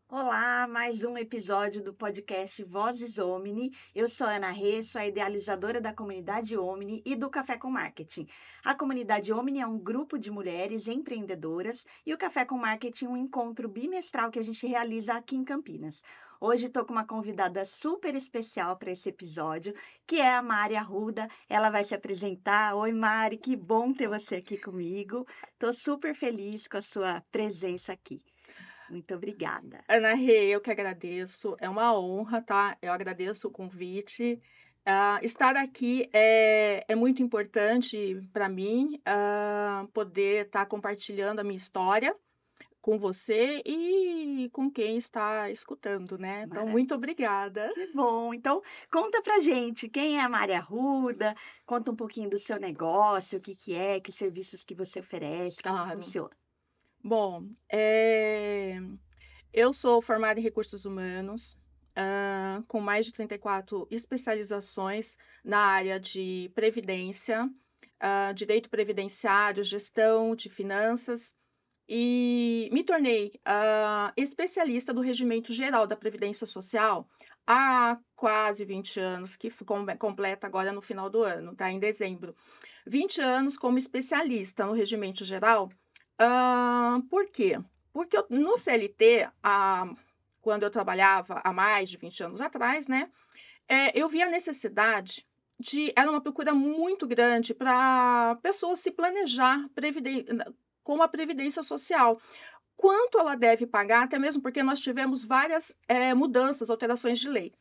Olá, mais um episódio do podcast Vozes Omni. Eu sou a Ana Rê, sou a idealizadora da comunidade Omni e do Café com Marketing. A comunidade Omni é um grupo de mulheres empreendedoras e o Café com Marketing é um encontro bimestral que a gente realiza aqui em Campinas. Hoje estou com uma convidada super especial para esse episódio, que é a Mari Arruda. Ela vai se apresentar. Oi, Mari, que bom ter você aqui comigo. Estou super feliz com a sua presença aqui. Muito obrigada. Ana Rê, eu que agradeço, é uma honra, tá? Eu agradeço o convite. Estar aqui é muito importante para mim, poder estar compartilhando a minha história com você e com quem está escutando, né? Então, muito obrigada. Que bom. Então, conta pra gente, quem é a Mari Arruda? Conta um pouquinho do seu negócio, o que que é, que serviços que você oferece, como Claro. funciona. Bom, eu sou formada em recursos humanos, com mais de 34 especializações na área de previdência, direito previdenciário, gestão de finanças, e me tornei especialista do Regimento Geral da Previdência Social há quase 20 anos, que completa agora no final do ano, tá? Em dezembro. 20 anos como especialista no Regimento Geral. Por quê? Porque no CLT, quando eu trabalhava há mais de 20 anos atrás, né, eu vi a necessidade era uma procura muito grande para pessoas se planejar com a Previdência Social. Quanto ela deve pagar, até mesmo porque nós tivemos várias mudanças, alterações de lei.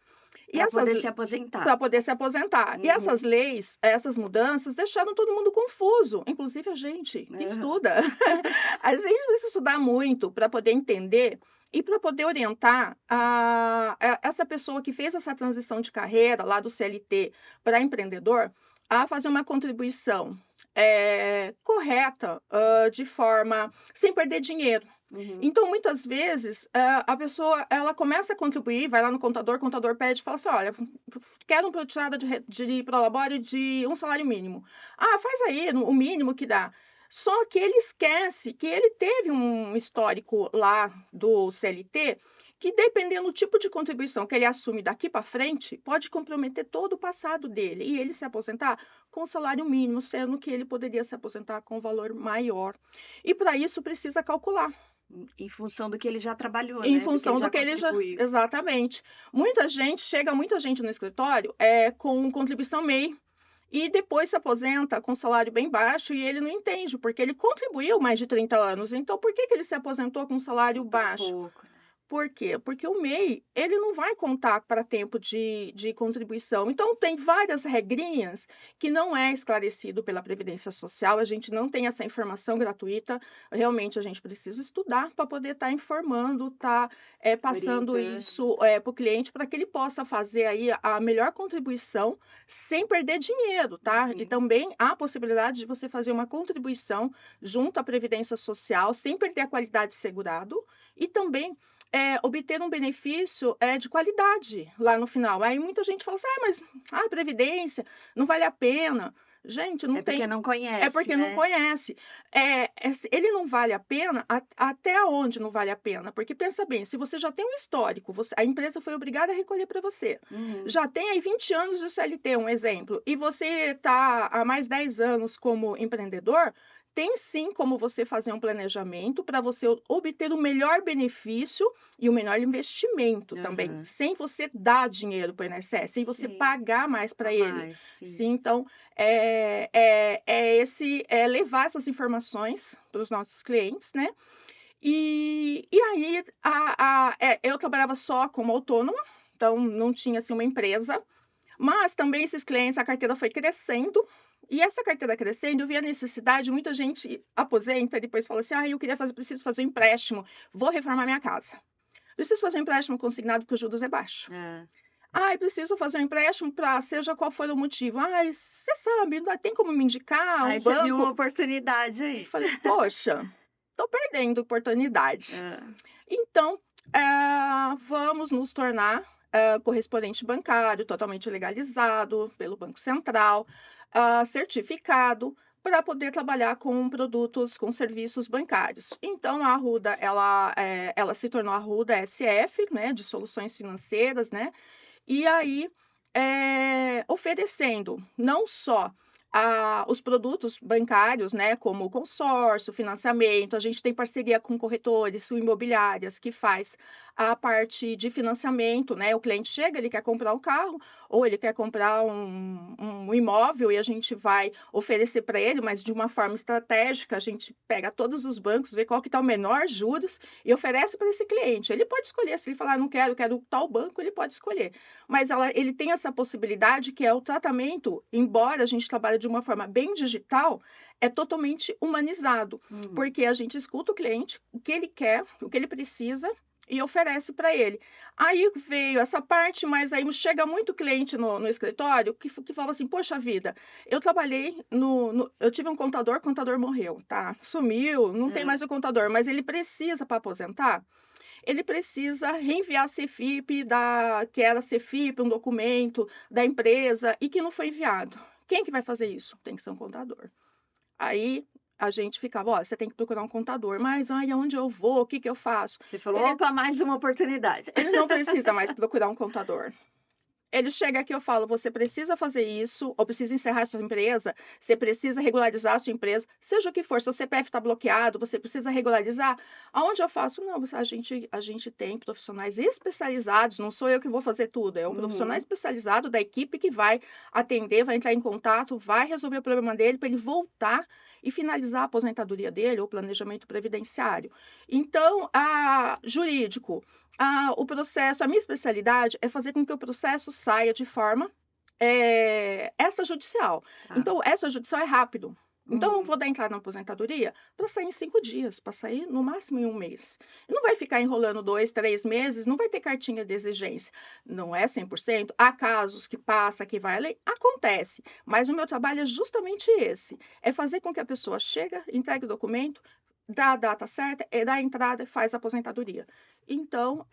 Para poder se aposentar. Para poder se aposentar. E essas leis, essas mudanças, deixaram todo mundo confuso, inclusive a gente que estuda. A gente precisa estudar muito para poder entender e para poder orientar essa pessoa que fez essa transição de carreira lá do CLT para empreendedor a fazer uma contribuição correta, de forma sem perder dinheiro. Então, muitas vezes, a pessoa ela começa a contribuir, vai lá no contador, o contador pede e fala assim: olha, quero uma retirada de prolabore de um salário mínimo. Faz aí o mínimo que dá. Só que ele esquece que ele teve um histórico lá do CLT que, dependendo do tipo de contribuição que ele assume daqui para frente, pode comprometer todo o passado dele e ele se aposentar com salário mínimo, sendo que ele poderia se aposentar com um valor maior. E para isso precisa calcular. Em função do que ele já trabalhou, Em né? função do que ele já... Exatamente. Chega muita gente no escritório com contribuição MEI e depois se aposenta com salário bem baixo e ele não entende, porque ele contribuiu mais de 30 anos. Então, por que ele se aposentou com salário baixo? Pouco, né? Por quê? Porque o MEI, ele não vai contar para tempo de contribuição. Então, tem várias regrinhas que não é esclarecido pela Previdência Social, a gente não tem essa informação gratuita, realmente a gente precisa estudar para poder estar informando, estar passando isso para o cliente, para que ele possa fazer aí a melhor contribuição sem perder dinheiro, tá? E também há a possibilidade de você fazer uma contribuição junto à Previdência Social, sem perder a qualidade de segurado, e também obter um benefício de qualidade lá no final. Aí muita gente fala assim, mas a Previdência não vale a pena. Gente, não tem... porque não conhece, É porque não conhece. Ele não vale a pena, até onde não vale a pena? Porque pensa bem, se você já tem um histórico, a empresa foi obrigada a recolher para você. Já tem aí 20 anos de CLT, um exemplo, e você está há mais 10 anos como empreendedor, tem sim como você fazer um planejamento para você obter o melhor benefício e o melhor investimento também, sem você dar dinheiro para o INSS, sem você pagar mais para ele. Sim, então, levar essas informações para os nossos clientes, né? E aí, eu trabalhava só como autônoma, então não tinha assim, uma empresa, mas também esses clientes, a carteira foi crescendo. E essa carteira crescendo, eu vi a necessidade, muita gente aposenta e depois fala assim, preciso fazer um empréstimo, vou reformar minha casa. Preciso fazer um empréstimo consignado porque os juros é baixo. Preciso fazer um empréstimo para seja qual for o motivo. Você sabe, tem como me indicar um banco? Você viu uma oportunidade aí. Eu falei, poxa, estou perdendo oportunidade. Então, vamos nos tornar correspondente bancário, totalmente legalizado pelo Banco Central, certificado, para poder trabalhar com produtos, com serviços bancários. Então, a Arruda, ela se tornou a Arruda SF, né, de soluções financeiras, né, e aí oferecendo não só os produtos bancários, né, como o consórcio, financiamento, a gente tem parceria com corretores, imobiliárias, que faz a parte de financiamento, né, o cliente chega, ele quer comprar um carro, ou ele quer comprar um imóvel, e a gente vai oferecer para ele, mas de uma forma estratégica, a gente pega todos os bancos, vê qual que está o menor juros, e oferece para esse cliente. Ele pode escolher, se ele falar, não quero, quero tal banco, ele pode escolher. Mas ele tem essa possibilidade que é o tratamento, embora a gente trabalhe de uma forma bem digital, é totalmente humanizado, porque a gente escuta o cliente, o que ele quer, o que ele precisa e oferece para ele. Aí veio essa parte, mas aí chega muito cliente no escritório que falava assim, poxa vida, eu trabalhei eu tive um contador, o contador morreu, tá? Sumiu, não tem mais o contador, mas ele precisa para aposentar. Ele precisa reenviar a CFIP, que era CFIP, um documento da empresa, e que não foi enviado. Quem que vai fazer isso? Tem que ser um contador. Aí a gente ficava, ó, você tem que procurar um contador, mas aonde eu vou? O que eu faço? Você falou, opa, mais uma oportunidade. Ele não precisa mais procurar um contador. Ele chega aqui, eu falo, você precisa fazer isso, ou precisa encerrar a sua empresa, você precisa regularizar a sua empresa, seja o que for, seu CPF está bloqueado, você precisa regularizar. Aonde eu faço? Não, a gente tem profissionais especializados, não sou eu que vou fazer tudo, é um profissional especializado da equipe que vai atender, vai entrar em contato, vai resolver o problema dele para ele voltar e finalizar a aposentadoria dele ou planejamento previdenciário. Então, jurídico, o processo, a minha especialidade é fazer com que o processo saia de forma extrajudicial. Então, extrajudicial é rápido. Então, eu vou dar entrada na aposentadoria para sair em 5 dias, para sair no máximo em 1 mês. E não vai ficar enrolando 2, 3 meses, não vai ter cartinha de exigência. Não é 100%. Há casos que passa, que vai além, acontece. Mas o meu trabalho é justamente esse. É fazer com que a pessoa chega, entregue o documento, dá a data certa, dá a entrada e faz a aposentadoria. Então,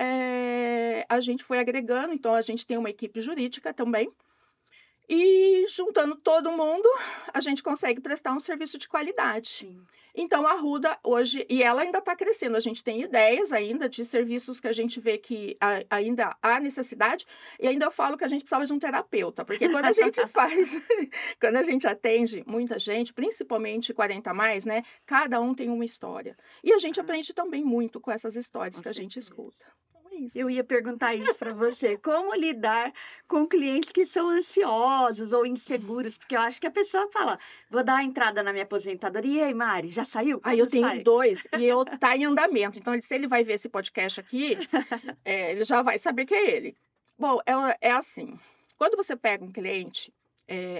a gente foi agregando, então a gente tem uma equipe jurídica também, e juntando todo mundo, a gente consegue prestar um serviço de qualidade. Sim. Então, a Arruda hoje, e ela ainda está crescendo, a gente tem ideias ainda de serviços que a gente vê que ainda há necessidade, e ainda eu falo que a gente precisava de um terapeuta, porque quando a gente quando a gente atende muita gente, principalmente 40 a mais, né, cada um tem uma história. E a gente aprende também muito com essas histórias que a gente escuta. Eu ia perguntar isso para você. Como lidar com clientes que são ansiosos ou inseguros? Porque eu acho que a pessoa fala, vou dar a entrada na minha aposentadoria. E aí, Mari, já saiu? Aí eu tenho 2 e eu tá em andamento. Então, se ele vai ver esse podcast aqui, ele já vai saber que é ele. Bom, é assim, quando você pega um cliente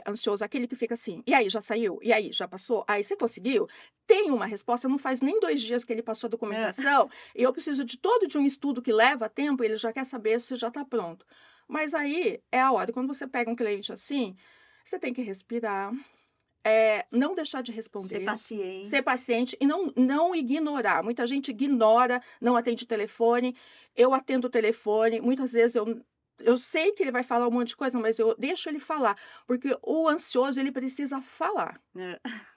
ansioso, aquele que fica assim, e aí, já saiu? E aí, já passou? Aí, você conseguiu? Tem uma resposta, não faz nem 2 dias que ele passou a documentação, e eu preciso de um estudo que leva tempo, ele já quer saber se já está pronto. Mas aí, é a hora, quando você pega um cliente assim, você tem que respirar, não deixar de responder. Ser paciente e não ignorar. Muita gente ignora, não atende o telefone. Eu atendo o telefone, muitas vezes eu sei que ele vai falar um monte de coisa, mas eu deixo ele falar, porque o ansioso, ele precisa falar,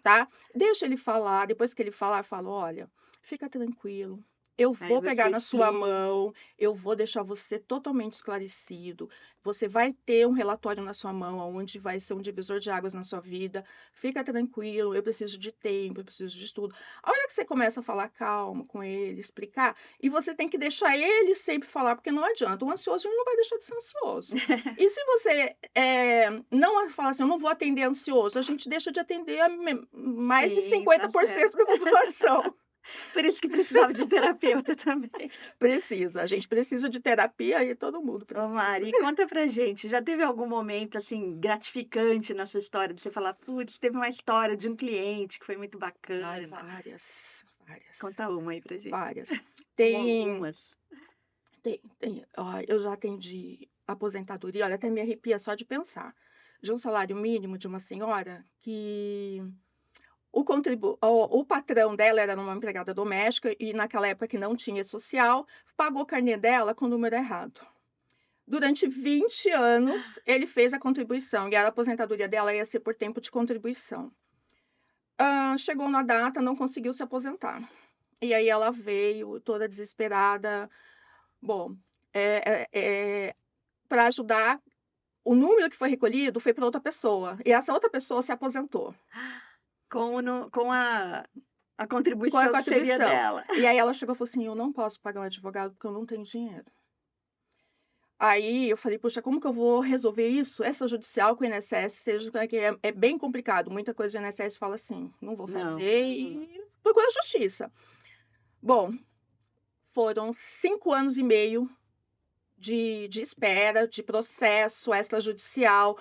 tá? Deixa ele falar, depois que ele falar, eu falo, olha, fica tranquilo, eu vou pegar na sua mão, eu vou deixar você totalmente esclarecido, você vai ter um relatório na sua mão, onde vai ser um divisor de águas na sua vida, fica tranquilo, eu preciso de tempo, eu preciso de estudo. A hora que você começa a falar calma com ele, explicar, e você tem que deixar ele sempre falar, porque não adianta, o ansioso ele não vai deixar de ser ansioso. E se você não falar assim, eu não vou atender ansioso, a gente deixa de atender mais de 50% da população. Por isso que precisava de um terapeuta também. A gente precisa de terapia e todo mundo precisa. Ô Mari, conta pra gente, já teve algum momento, assim, gratificante na sua história, de você falar, putz, teve uma história de um cliente que foi muito bacana? Ai, várias. Conta uma aí pra gente. Várias. Algumas. Tem. Eu já atendi aposentadoria, olha, até me arrepia só de pensar. De um salário mínimo de uma senhora que o patrão dela era uma empregada doméstica e naquela época que não tinha social, pagou o carnê dela com o número errado. Durante 20 anos, ele fez a contribuição, e a aposentadoria dela ia ser por tempo de contribuição. Chegou na data, não conseguiu se aposentar. E aí ela veio toda desesperada. Bom, para ajudar, o número que foi recolhido foi para outra pessoa, e essa outra pessoa se aposentou Com a com a contribuição que seria contribuição. dela. E aí ela chegou e falou assim: eu não posso pagar um advogado porque eu não tenho dinheiro. Aí eu falei, poxa, como que eu vou resolver isso? Essa judicial com o INSS, seja que é bem complicado. Muita coisa do INSS fala assim, não vou Não. fazer e procura a justiça. Bom, foram 5 anos e meio de espera, de processo extrajudicial,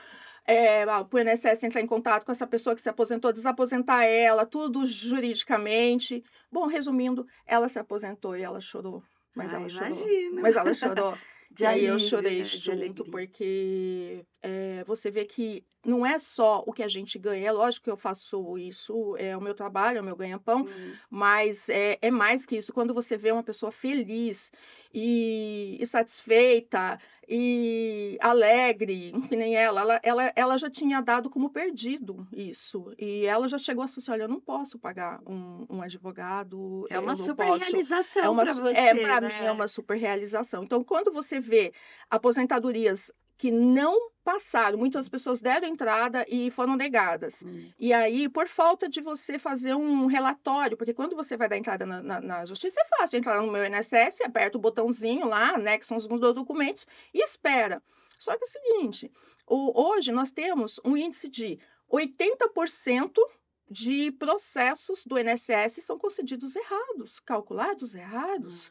para o INSS entrar em contato com essa pessoa que se aposentou, desaposentar ela, tudo juridicamente. Bom, resumindo, ela se aposentou e ela chorou. Mas ela chorou. Imagino. Mas ela chorou. De E aí eu alívio, chorei né? De junto, alegria. porque você vê que não é só o que a gente ganha. É lógico que eu faço isso, é o meu trabalho, é o meu ganha-pão, mas é mais que isso. Quando você vê uma pessoa feliz e satisfeita e alegre, que nem ela já tinha dado como perdido isso. E ela já chegou a falar assim, olha, eu não posso pagar um advogado, É uma eu não super posso. realização para você, Para mim é né? uma super realização. Então, quando você vê aposentadorias que não passaram, muitas pessoas deram entrada e foram negadas. E aí, por falta de você fazer um relatório, porque quando você vai dar entrada na justiça, é fácil entrar no meu INSS, aperta o botãozinho lá, né, que são os documentos, e espera. Só que é o seguinte, hoje nós temos um índice de 80% de processos do INSS são concedidos errados, calculados errados.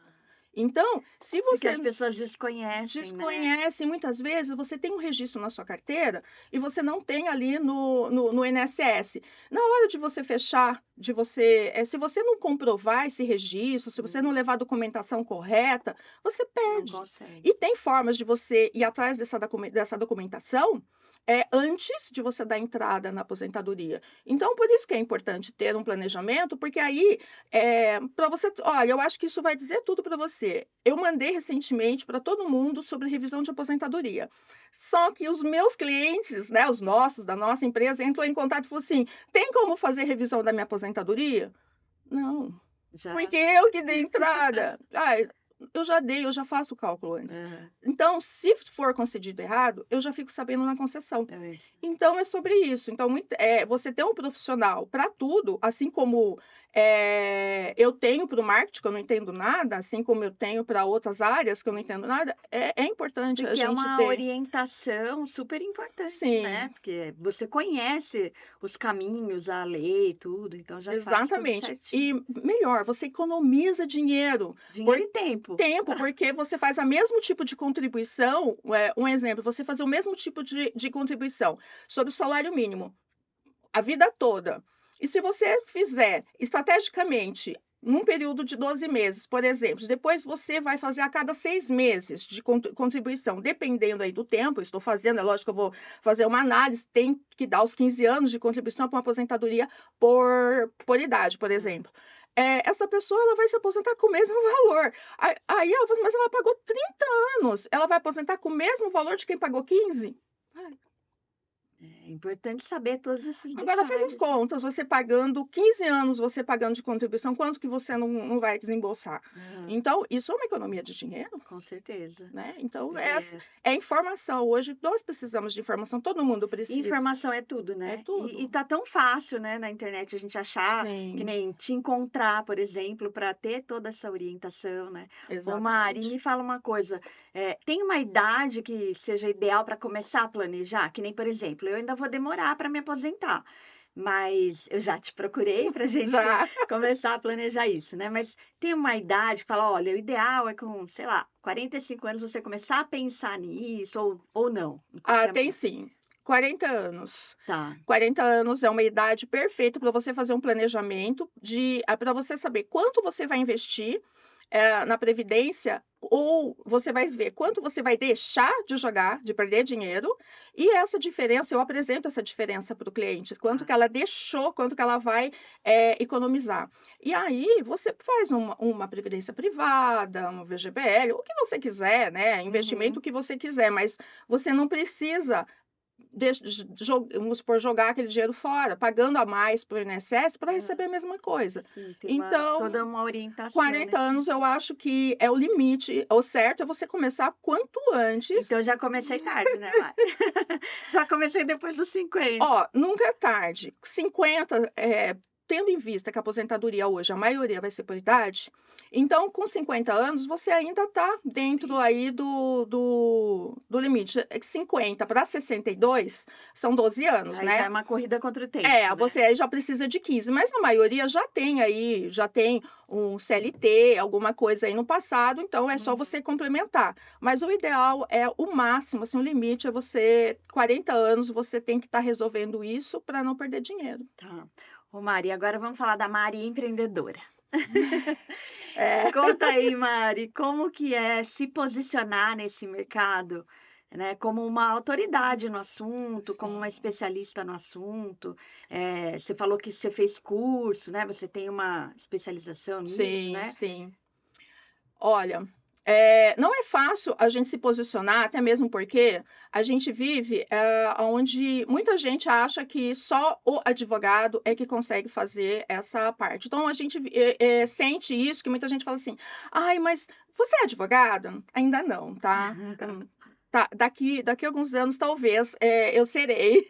Então, se Porque você as pessoas desconhecem, né? desconhece, muitas vezes você tem um registro na sua carteira e você não tem ali no INSS. Na hora de você fechar, se você não comprovar esse registro, se você não levar a documentação correta, você Não perde. consegue. E tem formas de você ir atrás dessa documentação antes de você dar entrada na aposentadoria. Então, por isso que é importante ter um planejamento, porque aí, para você, olha, eu acho que isso vai dizer tudo para você. Eu mandei recentemente para todo mundo sobre revisão de aposentadoria. Só que os meus clientes, né, os nossos, da nossa empresa, entrou em contato e falou assim: tem como fazer revisão da minha aposentadoria? Não. Já. Porque eu que dei entrada. Eu já faço o cálculo antes. Então, se for concedido errado, eu já fico sabendo na concessão. Então, é sobre isso. Então, você ter um profissional para tudo, assim como eu tenho para o marketing, que eu não entendo nada, assim como eu tenho para outras áreas, que eu não entendo nada, é importante a Porque é gente uma ter. orientação super importante, Sim. né? Porque você conhece os caminhos, a lei, tudo, então já faz tudo Exatamente. certinho. E melhor, você economiza dinheiro. Dinheiro e tempo. Tempo, porque você faz o mesmo tipo de contribuição, um exemplo, você fazer o mesmo tipo de contribuição sobre o salário mínimo a vida toda. E se você fizer estrategicamente num período de 12 meses, por exemplo, depois você vai fazer a cada 6 meses de contribuição, dependendo aí do tempo, eu estou fazendo, é lógico que eu vou fazer uma análise, tem que dar os 15 anos de contribuição para uma aposentadoria por idade, por exemplo. Essa pessoa ela vai se aposentar com o mesmo valor. Aí ela fala assim, mas ela pagou 30 anos, ela vai aposentar com o mesmo valor de quem pagou 15? É importante saber todos esses Agora faz as detalhes. contas, você pagando 15 anos, você pagando de contribuição, quanto que você não vai desembolsar? Então, isso é uma economia de dinheiro, Com certeza. né? Então, é informação. Hoje, nós precisamos de informação, todo mundo precisa. Informação é tudo, né? É tudo. E tá tão fácil, né, na internet a gente achar, Sim. que nem te encontrar, por exemplo, para ter toda essa orientação, né? Ô, Mari, Exatamente. me fala uma coisa, tem uma idade que seja ideal para começar a planejar? Que nem, por exemplo, eu ainda vou demorar para me aposentar, mas eu já te procurei para a gente Já. começar a planejar isso, né? Mas tem uma idade que fala, olha, o ideal é com, sei lá, 45 anos você começar a pensar nisso, ou não? em qualquer Tem momento. sim. 40 anos. Tá. 40 anos é uma idade perfeita para você fazer um planejamento para você saber quanto você vai investir na Previdência, ou você vai ver quanto você vai deixar de jogar, de perder dinheiro, e essa diferença, eu apresento essa diferença para o cliente, quanto que ela deixou, quanto que ela vai economizar. E aí você faz uma previdência privada, uma VGBL, o que você quiser, né? Investimento que você quiser, mas você não precisa vamos supor, jogar aquele dinheiro fora, pagando a mais para o INSS para receber a mesma coisa. Sim, tem Então, toda uma orientação, 40 né? anos eu acho que é o limite. O certo é você começar quanto antes. Então, já comecei tarde, né, Mari? Já comecei depois dos 50. Ó, nunca é tarde. 50, tendo em vista que a aposentadoria hoje, a maioria vai ser por idade, então, com 50 anos, você ainda está dentro aí do limite. 50 para 62 são 12 anos, Aí né? já é uma corrida contra o tempo, né? Você aí já precisa de 15, mas a maioria já tem um CLT, alguma coisa aí no passado, então é só você complementar. Mas o ideal é o máximo, assim, o limite é você, 40 anos, você tem que estar resolvendo isso para não perder dinheiro. Tá. Ô, Mari, agora vamos falar da Mari empreendedora. É. Conta aí, Mari, como que é se posicionar nesse mercado, né? Como uma autoridade no assunto, como uma especialista no assunto. Você falou que você fez curso, né? Você tem uma especialização nisso, né? Sim. Olha, não é fácil a gente se posicionar, até mesmo porque a gente vive onde muita gente acha que só o advogado é que consegue fazer essa parte. Então, a gente sente isso, que muita gente fala assim, ai, mas você é advogada? Ainda não, tá? Tá, daqui a alguns anos, talvez, eu serei.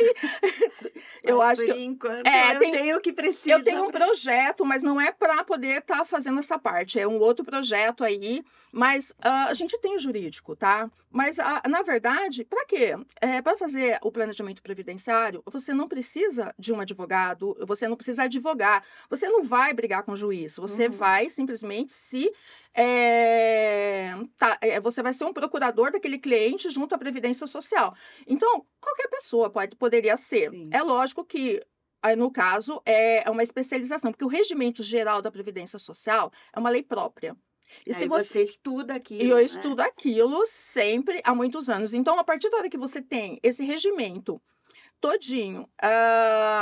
Eu Mas acho por que enquanto eu tenho o que precisa. eu tenho um projeto, mas não é para poder estar fazendo essa parte. É um outro projeto aí, mas a gente tem o jurídico, tá? Mas, na verdade, para quê? Para fazer o planejamento previdenciário, você não precisa de um advogado, você não precisa advogar, você não vai brigar com o juiz, você vai simplesmente você vai ser um procurador daquele cliente junto à Previdência Social. Então, qualquer pessoa poderia ser. Sim. É lógico que, aí, no caso, é uma especialização, porque o Regimento Geral da Previdência Social é uma lei própria. E se você estuda aquilo, eu estudo aquilo sempre há muitos anos. Então, a partir da hora que você tem esse regimento todinho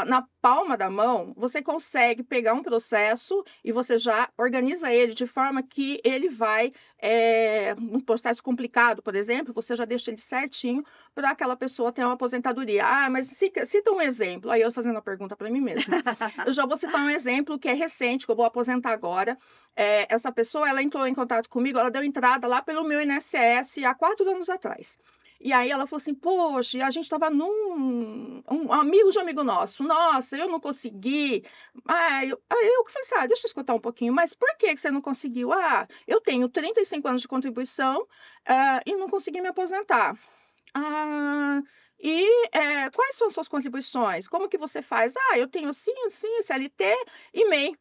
na palma da mão, você consegue pegar um processo e você já organiza ele de forma que ele vai, um processo complicado, por exemplo, você já deixa ele certinho para aquela pessoa ter uma aposentadoria. Mas cita um exemplo. Aí eu fazendo a pergunta para mim mesma. Eu já vou citar um exemplo que é recente, que eu vou aposentar agora. Essa pessoa, ela entrou em contato comigo, ela deu entrada lá pelo meu INSS há 4 anos atrás. E aí ela falou assim, poxa, a gente estava um amigo de um amigo nosso. Nossa, eu não consegui. Aí eu falei assim, deixa eu escutar um pouquinho, mas por que você não conseguiu? Eu tenho 35 anos de contribuição e não consegui me aposentar. Quais são as suas contribuições? Como que você faz? Eu tenho assim, CLT e MEI.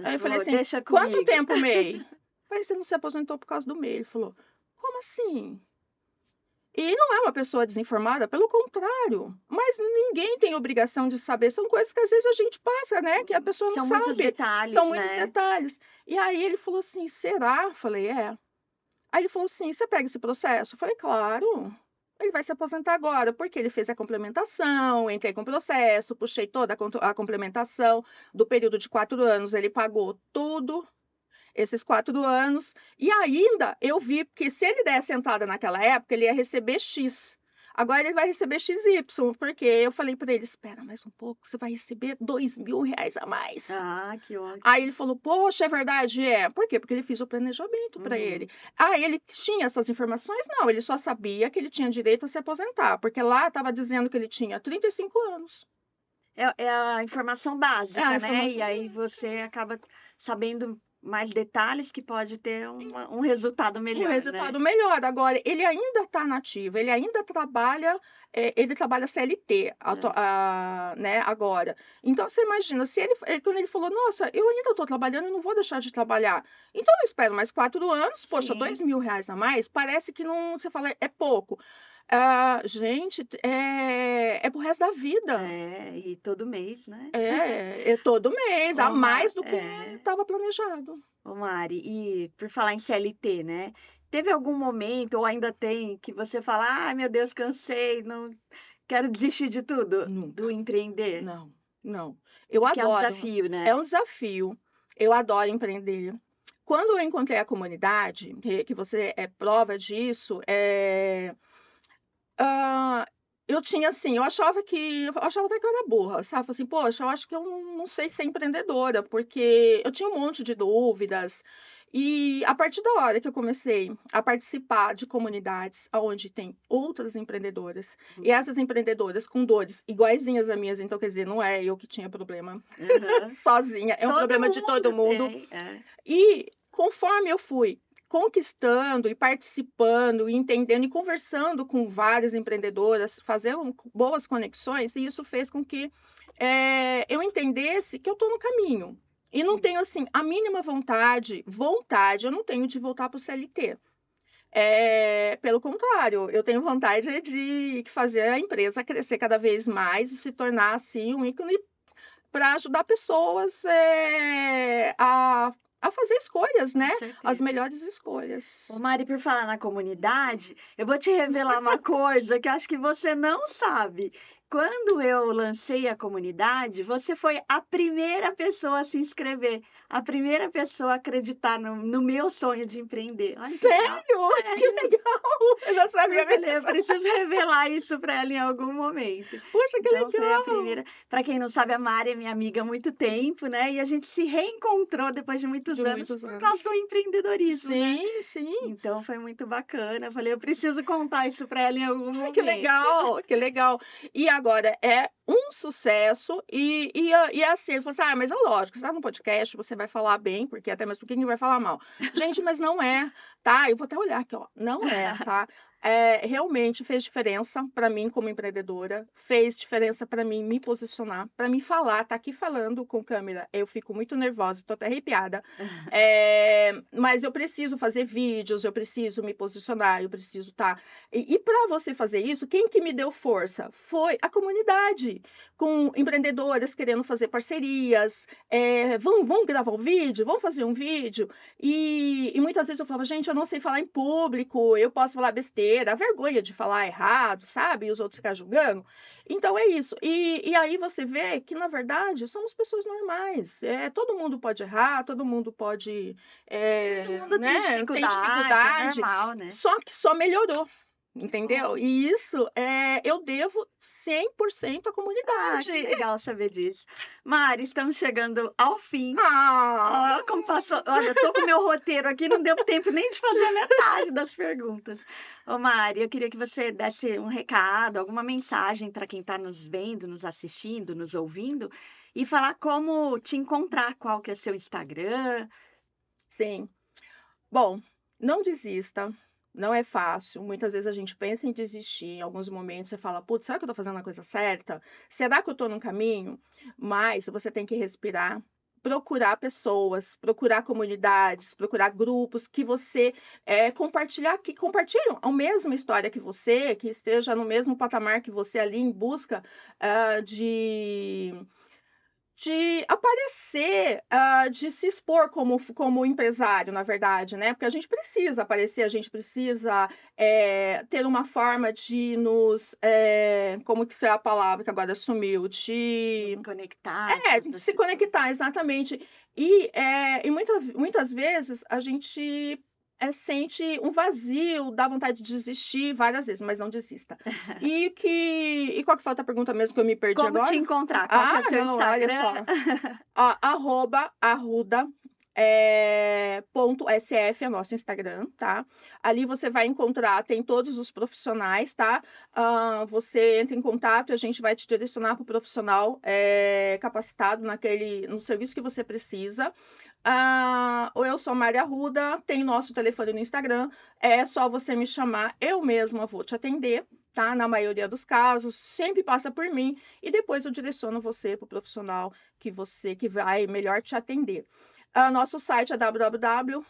Aí eu falei assim, quanto tempo MEI? Eu falei, você não se aposentou por causa do MEI. Ele falou, como assim? E não é uma pessoa desinformada, pelo contrário. Mas ninguém tem obrigação de saber. São coisas que às vezes a gente passa, né? Que a pessoa não sabe. São muitos detalhes, São muitos detalhes. E aí ele falou assim, será? Eu falei, é. Aí ele falou assim, você pega esse processo? Eu falei, claro. Ele vai se aposentar agora, porque ele fez a complementação, entrei com o processo, puxei toda a complementação do período de 4 anos, ele pagou tudo. Esses 4 anos, e ainda eu vi que se ele desse entrada naquela época, ele ia receber X. Agora ele vai receber XY, porque eu falei para ele, espera mais um pouco, você vai receber R$ 2.000 a mais. Que ótimo. Aí ele falou, poxa, é verdade? Por quê? Porque ele fez o planejamento para ele. Ele tinha essas informações? Não, ele só sabia que ele tinha direito a se aposentar, porque lá estava dizendo que ele tinha 35 anos. É a informação básica, né? E aí básica. você acaba sabendo mais detalhes que pode ter um resultado melhor, Um resultado né? melhor. Agora, ele ainda está nativo, ele ainda trabalha, ele trabalha CLT, né, agora. Então, você imagina, quando ele falou, nossa, eu ainda estou trabalhando e não vou deixar de trabalhar. Então, eu espero mais 4 anos, poxa, Sim. R$ 2.000 a mais, parece que não, você fala, é pouco. Gente, é pro resto da vida. E todo mês, né? É todo mês, a Ô, Ma mais do que é. estava planejado. Ô, Mari, e por falar em CLT, né, teve algum momento, ou ainda tem, que você fala: "Ai, meu Deus, cansei, não quero desistir de tudo", do Nunca. empreender? Não, não. Eu Porque é um adoro, desafio, né? é um desafio. Eu adoro empreender. Quando eu encontrei a comunidade, que você é prova disso, hã, eu tinha assim, eu achava até que eu era burra, sabe, falei assim: "Poxa, eu acho que eu não sei ser empreendedora", porque eu tinha um monte de dúvidas. E a partir da hora que eu comecei a participar de comunidades aonde tem outras empreendedoras, e Uhum. essas empreendedoras com dores iguaizinhas às minhas, então quer dizer, não é eu que tinha problema Aham. sozinha, é um Todo problema de todo mundo mundo. tem. É. E conforme eu fui conquistando e participando e entendendo e conversando com várias empreendedoras, fazendo boas conexões, e isso fez com que, eu entendesse que eu estou no caminho. E não Sim. tenho, assim, a mínima vontade eu não tenho de voltar para o CLT. Pelo contrário, eu tenho vontade de fazer a empresa crescer cada vez mais e se tornar, assim, um ícone para ajudar pessoas, a fazer escolhas, né, Com as certeza. melhores Ô, escolhas. Mari, por falar na comunidade, eu vou te revelar uma coisa que acho que você não sabe. Quando eu lancei a comunidade, você foi a primeira pessoa a se inscrever, a primeira pessoa a acreditar no meu sonho de empreender. Olha que legal. Sério? Que Sério. legal! Eu não Eu sabia falei: "Eu mesmo. preciso revelar isso para ela em algum momento". Poxa, que Então foi a legal! primeira. Para quem não sabe, a Mari é minha amiga há muito tempo, né, e a gente se reencontrou depois de De muitos anos muitos por causa do anos. empreendedorismo, né. Sim, sim. Então foi muito bacana. Eu falei: "Eu preciso contar isso para ela em algum Ai, que momento". legal, que legal. E agora é um sucesso e é assim, ele falou assim: "Ah, mas é lógico, você tá no podcast, você vai falar bem, porque até mesmo quem vai falar mal?". Gente, mas não é, tá? Eu vou até olhar aqui, ó, não é, tá? Realmente fez diferença para mim como empreendedora, fez diferença para mim me posicionar, para mim falar, tá aqui falando com câmera, eu fico muito nervosa, tô até arrepiada. Mas eu preciso fazer vídeos, eu preciso me posicionar, eu preciso estar para você fazer isso, quem que me deu força? Foi a comunidade, com empreendedoras querendo fazer parcerias, vamos gravar um vídeo? Vamos fazer um vídeo? E muitas vezes eu falava: "Gente, eu não sei falar em público, eu posso falar besteira", a vergonha de falar errado, sabe, e os outros ficar julgando. Então é isso. E aí você vê que, na verdade, somos pessoas normais, todo mundo pode errar, todo mundo pode, Todo mundo tem né, tem dificuldade, é dificuldade, normal, né. só que só melhorou. Oh, Entendeu? E isso, eu devo 100% à que comunidade. legal saber disso. Mari, estamos chegando ao fim. Ah, Ó, como passou, olha, eu tô com o meu roteiro aqui, não deu tempo nem de fazer a metade das perguntas. Ô Mari, eu queria que você desse um recado, alguma mensagem para quem está nos vendo, nos assistindo, nos ouvindo, e falar como te encontrar, qual que é seu Instagram. sim. Bom, não desista, não é fácil. Muitas vezes a gente pensa em desistir, em alguns momentos você fala: "Putz, será que eu tô fazendo a coisa certa? Será que eu tô no caminho?". Mas você tem que respirar, procurar pessoas, procurar comunidades, procurar grupos que você, que compartilham a mesma história que você, que esteja no mesmo patamar que você ali em busca, de aparecer, de se expor como empresário, na verdade, né, porque a gente precisa aparecer, a gente precisa, ter uma forma de nos, como que é a palavra que agora sumiu? Nos conectar com De outras se pessoas. conectar, exatamente. E muitas vezes a gente, sente um vazio, dá vontade de desistir várias vezes, mas não desista. E qual que foi a outra pergunta mesmo que eu me perdi Como te agora? encontrar? Qual que é o seu Não, olha só. Instagram? Arruda, ponto SF é nosso Instagram, tá. Ali você vai encontrar tem todos os profissionais, tá. Você entra em contato e a gente vai te direcionar para o profissional, capacitado no serviço que você precisa. Ou eu sou Maria Arruda, tem nosso telefone no Instagram, é só você me chamar, eu mesma vou te atender, tá, na maioria dos casos, sempre passa por mim, e depois eu direciono você para o profissional que vai melhor te atender. Nosso site é www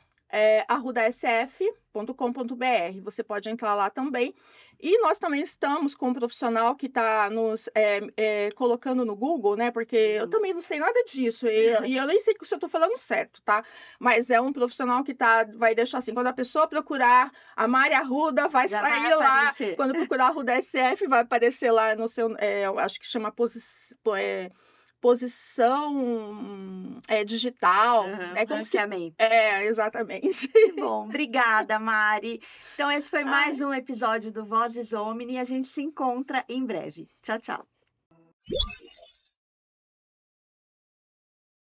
arrudasf.com.br. Você pode entrar lá também. E nós também estamos com um profissional que está nos colocando no Google, né? Porque eu também não sei nada disso. E eu nem sei se eu estou falando certo, tá? Mas é um profissional que vai deixar assim, quando a pessoa procurar a Mari Arruda, vai Já sair vai lá. aparecer. Quando procurar Arruda SF, vai aparecer lá no seu. Eu acho que chama posição digital. É como se. Ranqueamento. Exatamente. Que bom, obrigada, Mari. Então, esse foi mais um episódio do Vozes Omni e a gente se encontra em breve. Tchau, tchau.